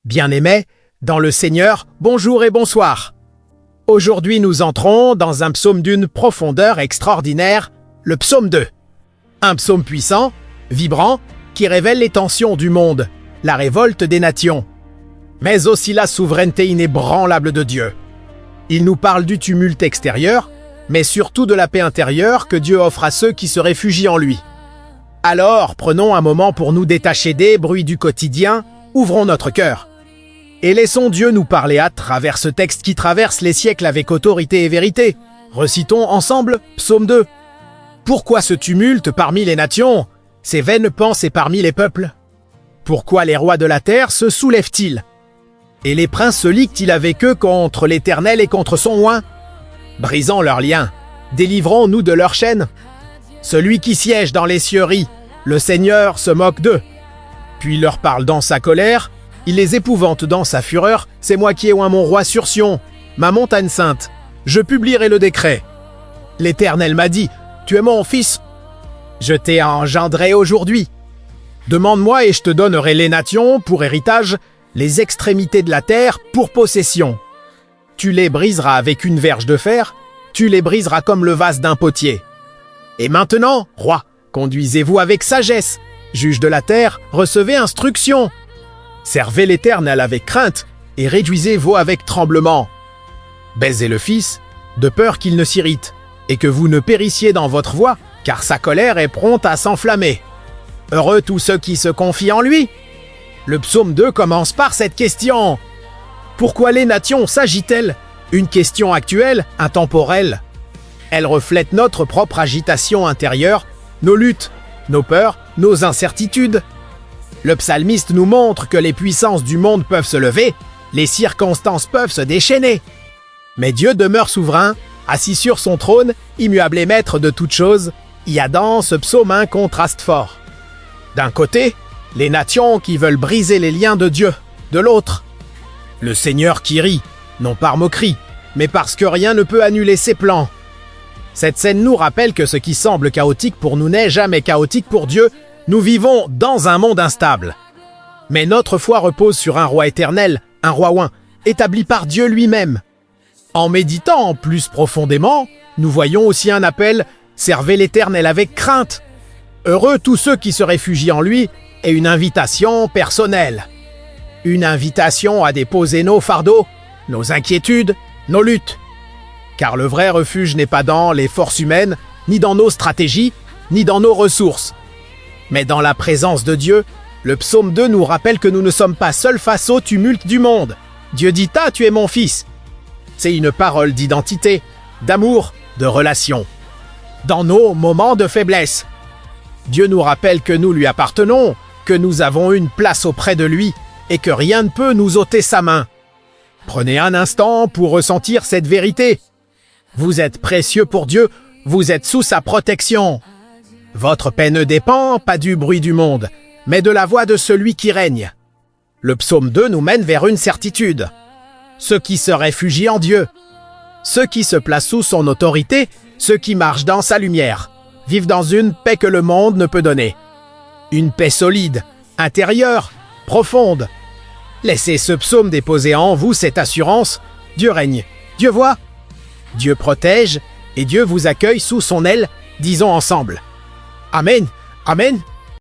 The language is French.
Bien-aimés, dans le Seigneur, bonjour et bonsoir. Aujourd'hui, nous entrons dans un psaume d'une profondeur extraordinaire, le psaume 2. Un psaume puissant, vibrant, qui révèle les tensions du monde, la révolte des nations, mais aussi la souveraineté inébranlable de Dieu. Il nous parle du tumulte extérieur, mais surtout de la paix intérieure que Dieu offre à ceux qui se réfugient en lui. Alors, prenons un moment pour nous détacher des bruits du quotidien, ouvrons notre cœur. Et laissons Dieu nous parler à travers ce texte qui traverse les siècles avec autorité et vérité. Recitons ensemble Psaume 2. Pourquoi ce tumulte parmi les nations, ces vaines pensées parmi les peuples? Pourquoi les rois de la terre se soulèvent-ils? Et les princes se liguent-ils avec eux contre l'Éternel et contre son oint? Brisons leurs liens, délivrons-nous de leurs chaînes. Celui qui siège dans les cieux rit, le Seigneur se moque d'eux. Puis leur parle dans sa colère, il les épouvante dans sa fureur. C'est moi qui ai oint mon roi sur Sion, ma montagne sainte. Je publierai le décret. L'Éternel m'a dit, tu es mon fils. Je t'ai engendré aujourd'hui. Demande-moi et je te donnerai les nations pour héritage, les extrémités de la terre pour possession. Tu les briseras avec une verge de fer, tu les briseras comme le vase d'un potier. Et maintenant, roi, conduisez-vous avec sagesse. Juge de la terre, recevez instruction. Servez l'Éternel avec crainte et réjouissez-vous avec tremblement. Baisez le Fils, de peur qu'il ne s'irrite, et que vous ne périssiez dans votre voie, car sa colère est prompte à s'enflammer. Heureux tous ceux qui se confient en lui. Le psaume 2 commence par cette question. Pourquoi les nations s'agitent-elles? Une question actuelle, intemporelle. Elle reflète notre propre agitation intérieure, nos luttes, nos peurs, nos incertitudes. Le psalmiste nous montre que les puissances du monde peuvent se lever, les circonstances peuvent se déchaîner. Mais Dieu demeure souverain, assis sur son trône, immuable et maître de toutes choses. Il y a dans ce psaume un contraste fort. D'un côté, les nations qui veulent briser les liens de Dieu, de l'autre. Le Seigneur qui rit, non par moquerie, mais parce que rien ne peut annuler ses plans. Cette scène nous rappelle que ce qui semble chaotique pour nous n'est jamais chaotique pour Dieu. Nous vivons dans un monde instable. Mais notre foi repose sur un roi éternel, un roi oint, établi par Dieu lui-même. En méditant plus profondément, nous voyons aussi un appel « Servez l'Éternel avec crainte ». Heureux tous ceux qui se réfugient en lui et une invitation personnelle. Une invitation à déposer nos fardeaux, nos inquiétudes, nos luttes. Car le vrai refuge n'est pas dans les forces humaines, ni dans nos stratégies, ni dans nos ressources. Mais dans la présence de Dieu, le psaume 2 nous rappelle que nous ne sommes pas seuls face au tumulte du monde. Dieu dit « Ah, tu es mon fils ». C'est une parole d'identité, d'amour, de relation. Dans nos moments de faiblesse, Dieu nous rappelle que nous lui appartenons, que nous avons une place auprès de lui et que rien ne peut nous ôter sa main. Prenez un instant pour ressentir cette vérité. Vous êtes précieux pour Dieu, vous êtes sous sa protection. Votre paix ne dépend pas du bruit du monde, mais de la voix de celui qui règne. Le psaume 2 nous mène vers une certitude. Ceux qui se réfugient en Dieu, ceux qui se placent sous son autorité, ceux qui marchent dans sa lumière, vivent dans une paix que le monde ne peut donner. Une paix solide, intérieure, profonde. Laissez ce psaume déposer en vous cette assurance. Dieu règne, Dieu voit, Dieu protège et Dieu vous accueille sous son aile. Disons ensemble. Amen, Amen.